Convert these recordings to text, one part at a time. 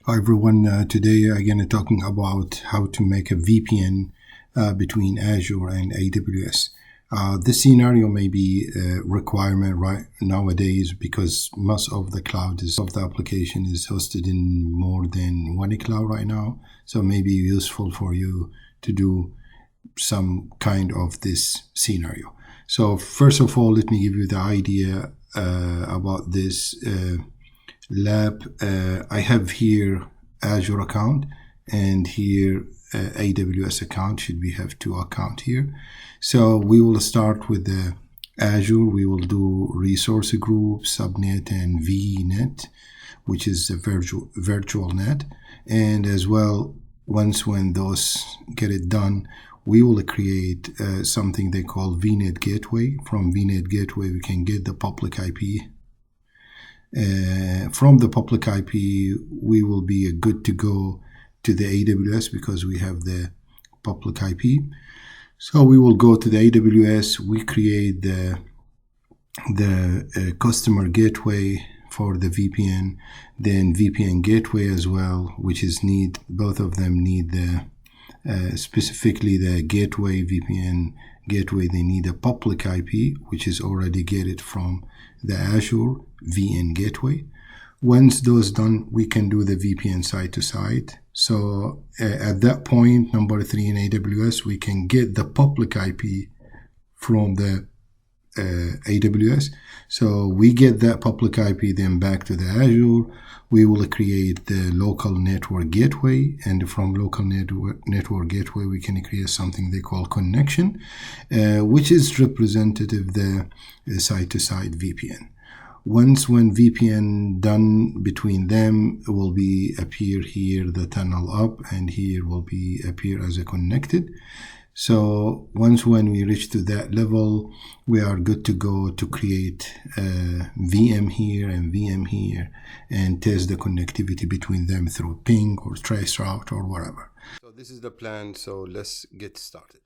Hi everyone, today I'm going to talking about how to make a VPN between Azure and AWS. This scenario may be a requirement right nowadays because most of the application is hosted in more than one cloud right now. So it may be useful for you to do some kind of this scenario. So first of all, let me give you the idea about this lab. I have here Azure account and here AWS account. Should we have two account here? So we will start with the Azure. We will do resource group, subnet, and VNet, which is a virtual net. And as well, when those get it done, we will create something they call VNet gateway. From VNet gateway, we can get the public IP. From the public IP, we will be good to go to the AWS because we have the public IP. So we will go to the AWS. We create the customer gateway for the VPN, then VPN gateway as well, which is both of them need the specifically the gateway, VPN gateway, they need a public IP, which is already get it from the Azure VN gateway. Once those done, we can do the VPN side to side. So at that point, number 3 in AWS, we can get the public IP from the AWS. So we get that public IP then back to the Azure. We will create the local network gateway, and from local network gateway we can create something they call connection, which is representative the side-to-side VPN. When VPN done between them, will be appear here the tunnel up, and here will be appear as a connected. So when we reach to that level, we are good to go to create VM here and VM here and test the connectivity between them through ping or traceroute or whatever. So this is the plan. So let's get started.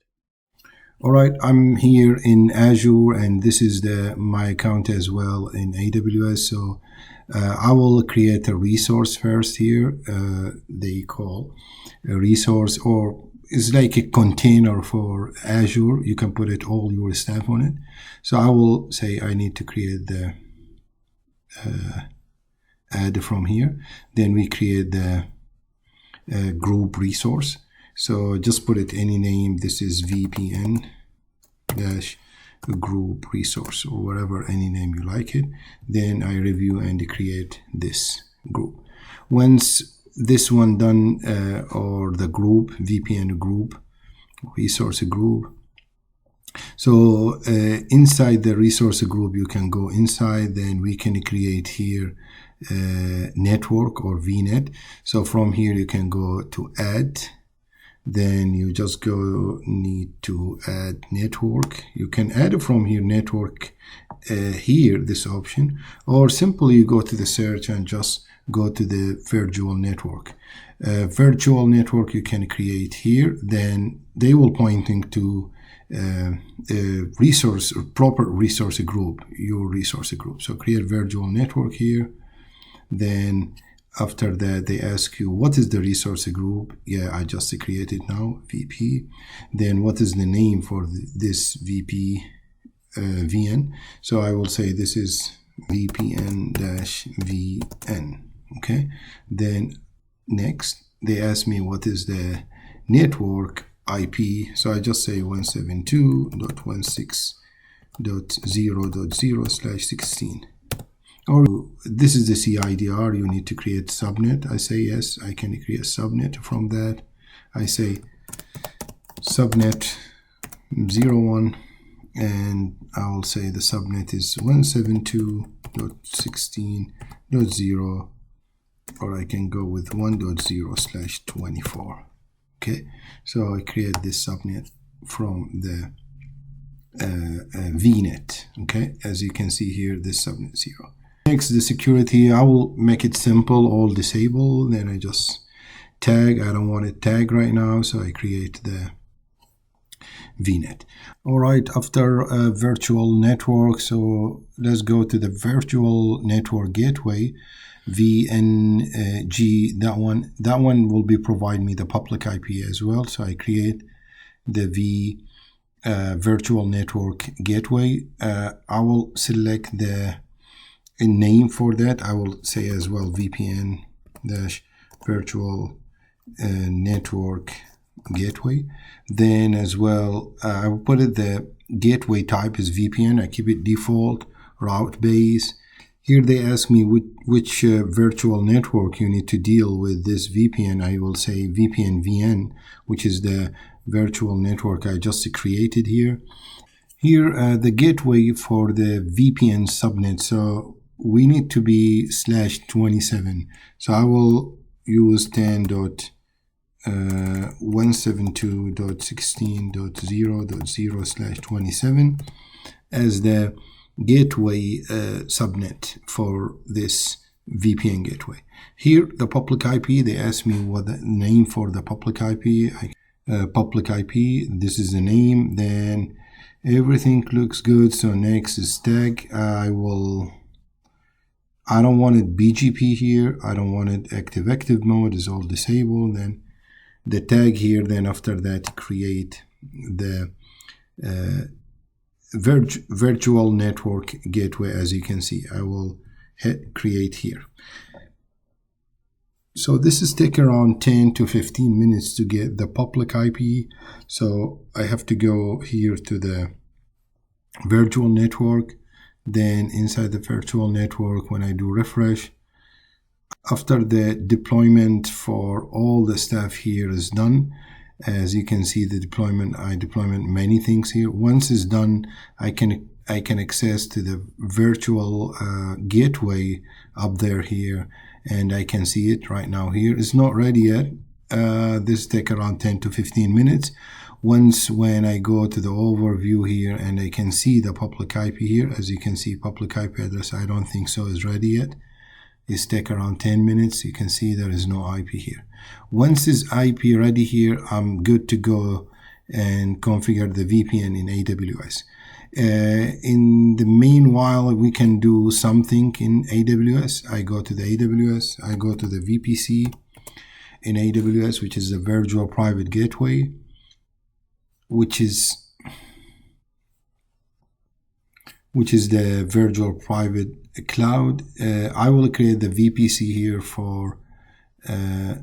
All right, I'm here in Azure, and this is my account as well in AWS. So I will create a resource first here. They call a resource, or it's like a container for Azure. You can put all your stuff on it. So I will say I need to create the add from here. Then we create the group resource. So just put it any name. This is VPN dash group resource, or whatever, any name you like it. Then I review and create this group. Once this one done, or the group, VPN group, resource group. So inside the resource group, you can go inside, then we can create here network or VNet. So from here you can go to add, then you just need to add network. You can add from here network here, this option, or simply you go to the search and just go to the virtual network. Virtual network you can create here, then they will pointing to resource or proper resource group, your resource group. So create virtual network here. Then after that they ask you what is the resource group. Yeah, I just created now VP. Then what is the name for this VP VN? So I will say this is VPN-VN. Okay, then next they ask me what is the network IP. So I just say 172.168.0.0/16, or this is the CIDR. You need to create subnet. I say yes, I can create subnet. From that I say subnet 01, and I will say the subnet is 172.16.0, or I can go with 1.0/24. Okay, so I create this subnet from the VNet. Okay, as you can see here, this subnet 0. Next, the security, I will make it simple, all disable. Then I just tag. I don't want it tag right now, so I create the VNet. All right, after a virtual network, so let's go to the virtual network gateway. VNG, that one will be provide me the public IP as well. So I create the virtual network gateway. I will select the name for that. I will say as well VPN dash virtual network gateway. Then as well, I will put it the gateway type is VPN. I keep it default, route base. Here they ask me which virtual network you need to deal with this VPN. I will say VPN VN, which is the virtual network I just created here. Here, the gateway for the VPN subnet. So we need to be /27. So I will use 10.172.16.0.0/27 as the gateway subnet for this VPN gateway. Here, the public IP, they ask me what the name for the public IP. Public IP, this is the name. Then everything looks good. So next is tag. I don't want it BGP here. I don't want it active mode is all disabled. Then the tag here. Then after that, create the virtual network gateway. As you can see, I will hit create here. So this is take around 10 to 15 minutes to get the public IP. So I have to go here to the virtual network. Then inside the virtual network, when I do refresh, after the deployment for all the stuff here is done, as you can see the deployment, I deployment many things here. Once it's done, I can access to the virtual gateway up there here, and I can see it right now here. It's not ready yet. This take around 10 to 15 minutes. When I go to the overview here and I can see the public IP here, as you can see public IP address, I don't think so is ready yet. It's take around 10 minutes. You can see there is no IP here. Once this IP ready here, I'm good to go and configure the VPN in AWS. In the meanwhile, we can do something in AWS. I go to the AWS, I go to the VPC in AWS, which is the virtual private gateway, which is the virtual private cloud. I will create the VPC here for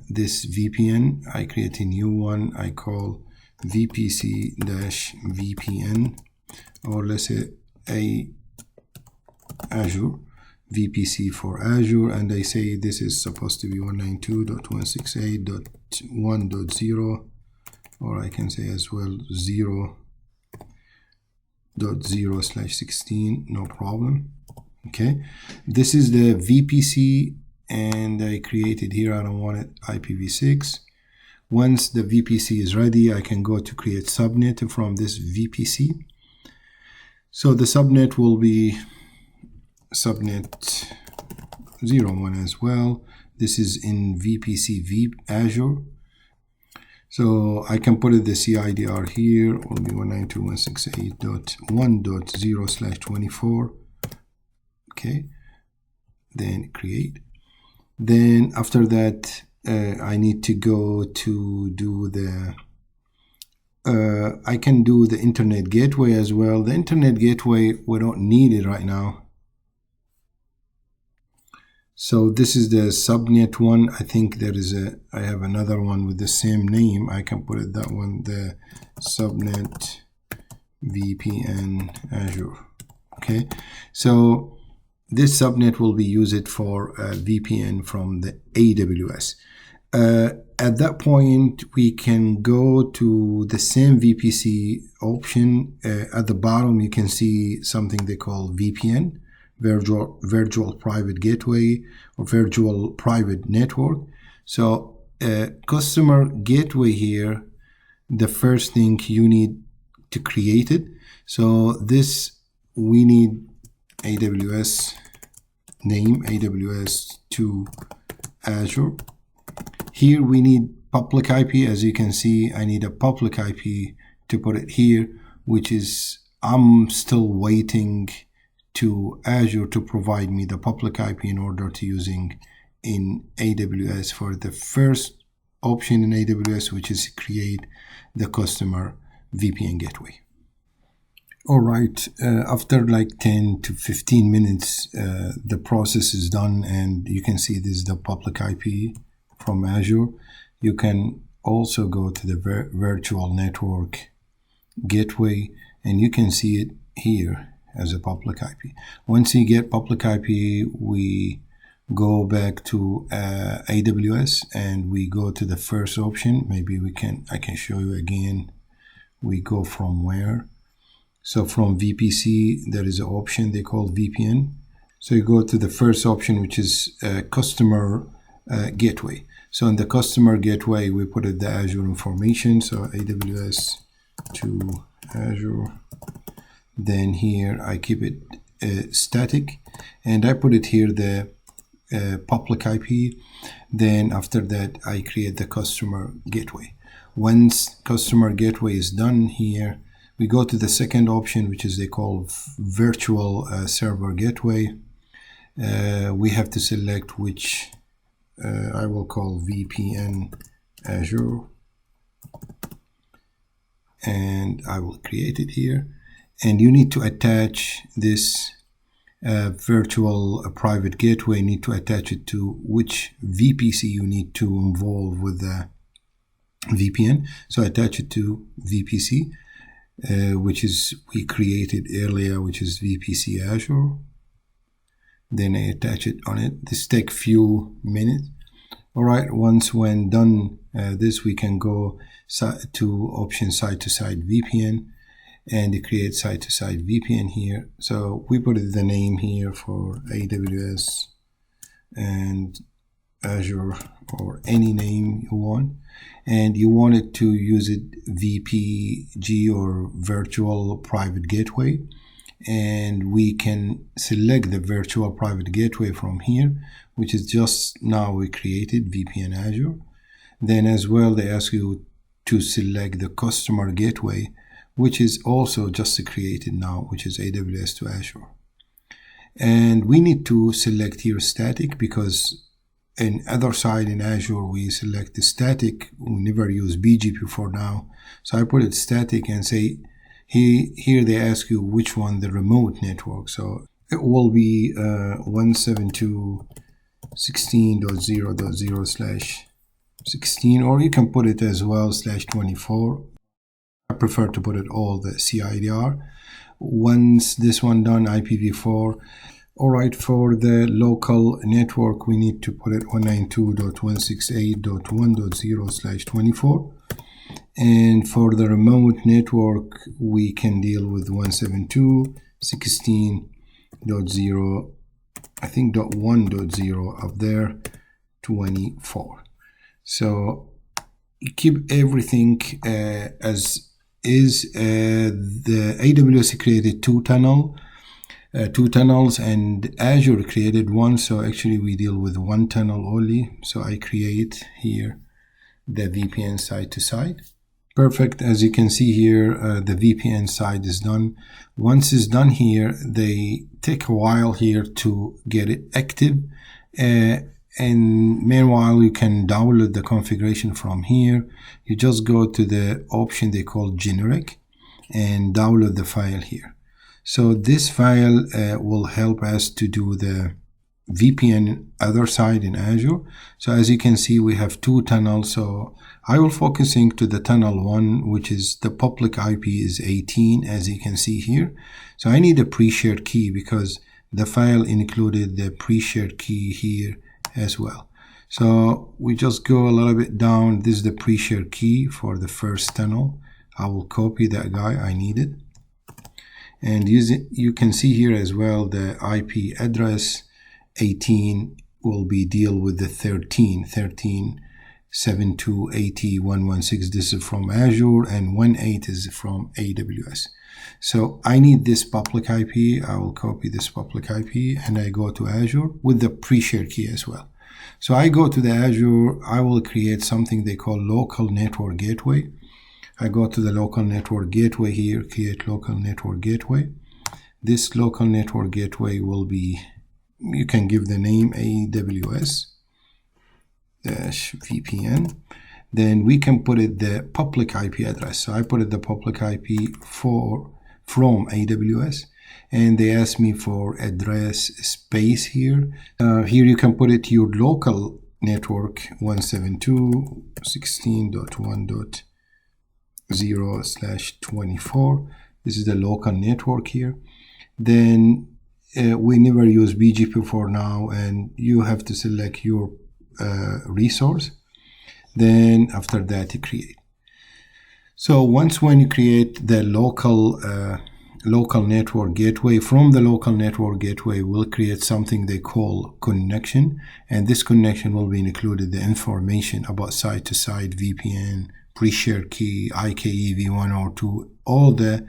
this VPN. I create a new one. I call VPC-VPN, or let's say Azure, VPC for Azure, and I say this is supposed to be 192.168.1.0, or I can say as well 0.0/16, no problem. Okay, this is the VPC, and I created here, I don't want it IPv6. Once the VPC is ready, I can go to create subnet from this VPC. So the subnet will be subnet 01 as well. This is in VPC Azure. So I can put it the CIDR here, will be 192.168.1.0/24. Okay, then create. Then after that, I need to go to do the I can do the internet gateway as well. The internet gateway, we don't need it right now. So this is the subnet one. I think I have another one with the same name. I can put it that one, the subnet VPN Azure. Okay, so this subnet will be used for VPN from the AWS. At that point, we can go to the same VPC option. At the bottom, you can see something they call VPN, virtual private gateway, or virtual private network. So customer gateway here, the first thing you need to create it. So this, we need AWS name, AWS to Azure. Here we need public IP. As you can see, I need a public IP to put it here, which is, I'm still waiting to Azure to provide me the public IP in order to using in AWS for the first option in AWS, which is create the customer VPN gateway. All right, after like 10 to 15 minutes, the process is done, and you can see this is the public IP from Azure. You can also go to the virtual network gateway, and you can see it here as a public IP. Once you get public IP, we go back to AWS and we go to the first option. Maybe I can show you again. We go from where? So from VPC, there is an option they call VPN. So you go to the first option, which is customer gateway. So in the customer gateway, we put it the Azure information. So AWS to Azure. Then here I keep it static, and I put it here the public IP. Then after that, I create the customer gateway. Once customer gateway is done here, we go to the second option, which is they call virtual server gateway. We have to select which I will call VPN Azure, and I will create it here. And you need to attach this virtual private gateway, need to attach it to which VPC you need to involve with the VPN. So attach it to VPC, which is we created earlier, which is VPC Azure. Then I attach it on it. This takes few minutes. All right, when done this, we can go to option side-to-side VPN and create side-to-side VPN here. So we put the name here for AWS and Azure, or any name you want. And you want it to use it VPG or virtual private gateway. And we can select the virtual private gateway from here, which is just now we created VPN Azure. Then as well, they ask you to select the customer gateway, which is also just created now, which is AWS to Azure. And we need to select here static, because in other side in Azure, we select the static. We never use BGP for now. So I put it static and say, here they ask you which one, the remote network. So it will be 172.16.0.0/16, or you can put it as well /24. I prefer to put it all the CIDR. Once this one done, IPv4. All right, for the local network, we need to put it 192.168.1.0/24. And for the remote network, we can deal with 172.16.0, I think .1.0 up there, 24. So you keep everything as is. The AWS created two tunnels, and Azure created one. So actually we deal with one tunnel only. So I create here the VPN side to side. Perfect. As you can see here, the VPN side is done. Once it's done here, they take a while here to get it active. And meanwhile, you can download the configuration from here. You just go to the option they call generic and download the file here. So this file will help us to do the VPN other side in Azure. So as you can see, we have two tunnels. So I will focusing to the tunnel one, which is the public IP is 18, as you can see here. So I need a pre-shared key because the file included the pre-shared key here as well. So we just go a little bit down. This is the pre-shared key for the first tunnel. I will copy that guy. I need it. And you can see here as well the IP address 18 will be deal with the 13.72.80.116. This is from Azure, and 18 is from AWS. So I need this public IP. I will copy this public IP and I go to Azure with the pre-shared key as well. So I go to the Azure. I will create something they call local network gateway. I go to the local network gateway here, create local network gateway. This local network gateway will be, you can give the name AWS. VPN. Then we can put it the public IP address. So I put it the public IP from AWS, and they asked me for address space here. Here you can put it your local network 172.16.1.0/24. This is the local network here. Then we never use BGP for now, and you have to select your resource. Then after that you create. So when you create the local network gateway, from the local network gateway we'll create something they call connection, and this connection will be included the information about site-to-site VPN, pre-shared key, IKEV1 or 2, all the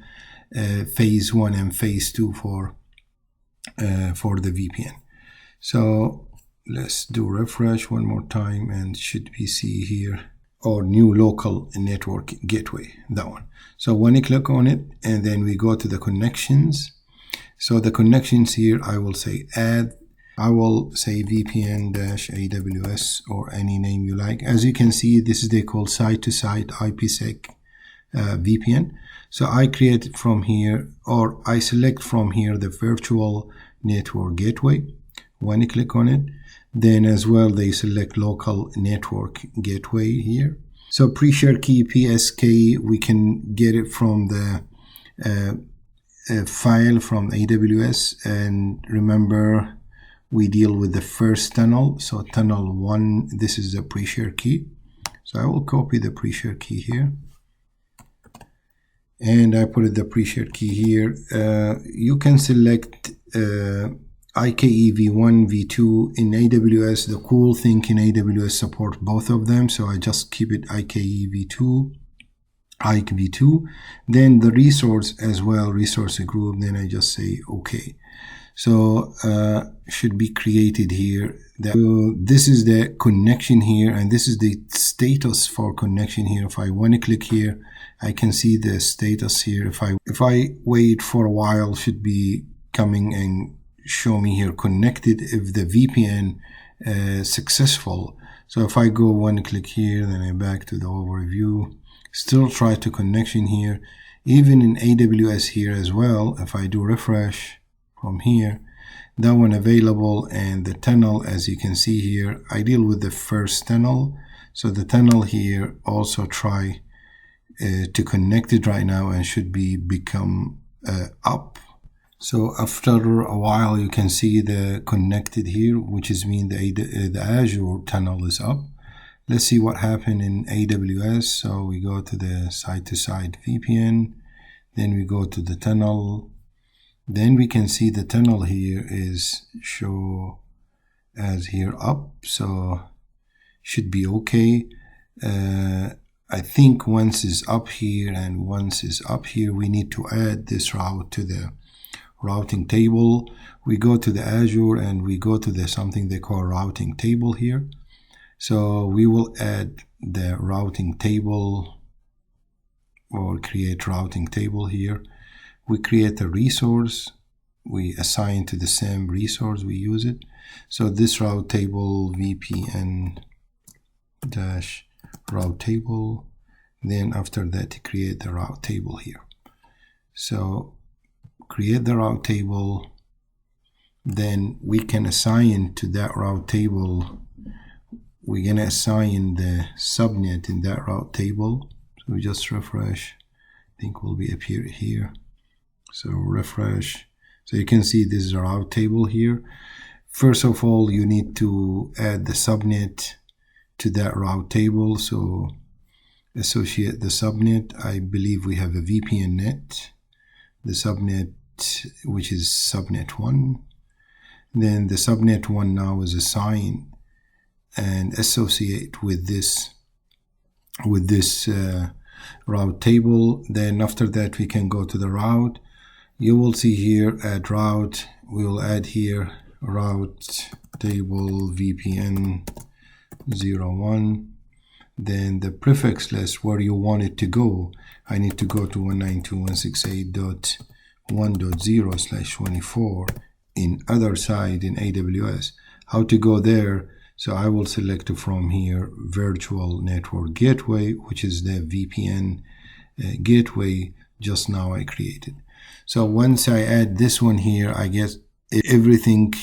phase 1 and phase 2 for the VPN. So let's do refresh one more time, and should we see here or new local network gateway, that one. So when you click on it, and then we go to the connections. So the connections here, I will say add, I will say VPN-AWS or any name you like. As you can see, this is they call site-to-site IPsec VPN. So I create from here, or I select from here the virtual network gateway. When you click on it, then as well they select local network gateway here. So pre-shared key PSK, we can get it from the file from AWS, and remember we deal with the first tunnel. So tunnel 1, this is the pre-shared key. So I will copy the pre-shared key here, and I put the pre-shared key here. You can select IKEV1, V2 in AWS. The cool thing in AWS support both of them, so I just keep it IKEV2. Then the resource as well, resource group, then I just say okay. So should be created here. This is the connection here, and this is the status for connection here. If I want to click here, I can see the status here. If I wait for a while, should be coming and show me here connected if the VPN successful. So if I go one click here, then I back to the overview, still try to connection here. Even in AWS here as well, if I do refresh from here, that one available, and the tunnel, as you can see here, I deal with the first tunnel. So the tunnel here also try to connect it right now, and should be become up. So after a while, you can see the connected here, which is mean the Azure tunnel is up. Let's see what happened in AWS. So we go to the site-to-site VPN, then we go to the tunnel. Then we can see the tunnel here is show as here up. So should be okay. I think once is up here and once is up here, we need to add this route to the routing table. We go to the Azure and we go to the something they call routing table here. So we will add the routing table, or create routing table here. We create a resource, we assign to the same resource, we use it. So this route table, VPN dash route table, then after that create the route table here. So create the route table, then we can assign to that route table, we're going to assign the subnet in that route table. So we just refresh, I think will be appear here. So refresh, so you can see this is a route table here. First of all, you need to add the subnet to that route table. So associate the subnet. I believe we have a VPN net, the subnet, which is subnet 1. Then the subnet 1 now is assigned and associate with this route table. Then after that we can go to the route. You will see here add route. We will add here route table VPN 01. Then the prefix list where you want it to go. I need to go to 192.168.1.0/24 in other side in AWS. How to go there? So I will select from here virtual network gateway, which is the VPN gateway just now I created. So once I add this one here, I get everything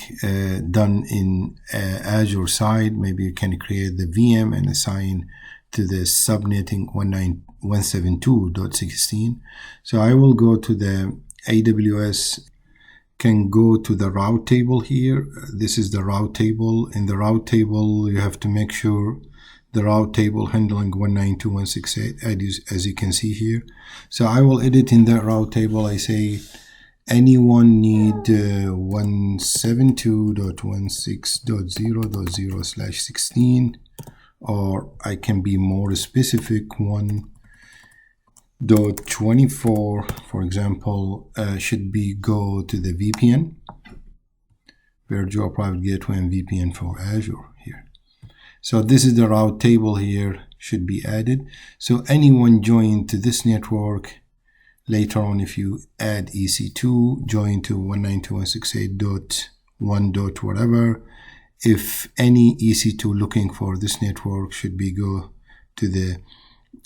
done in Azure side. Maybe you can create the VM and assign to the subnetting 192.16. So I will go to the AWS, can go to the route table here. This is the route table. In the route table, you have to make sure the route table handling 192.168 as you can see here. So I will edit in that route table. I say anyone need 172.16.0.0/16, or I can be more specific, 1.24, for example, should be go to the VPN, virtual private gateway and VPN for Azure here. So this is the route table here, should be added. So anyone join to this network, later on if you add EC2, join to 192.168.1. whatever, if any EC2 looking for this network should be go to the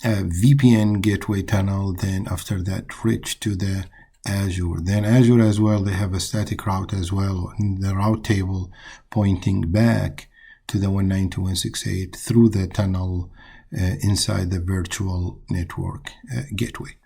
VPN gateway tunnel, then after that reach to the Azure. Then Azure as well, they have a static route as well in the route table pointing back to the 192.168 through the tunnel inside the virtual network gateway.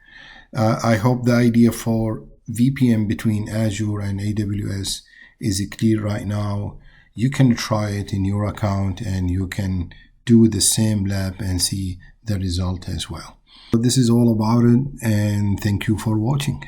I hope the idea for VPN between Azure and AWS is clear right now. You can try it in your account and you can do the same lab and see the result as well. So this is all about it, and thank you for watching.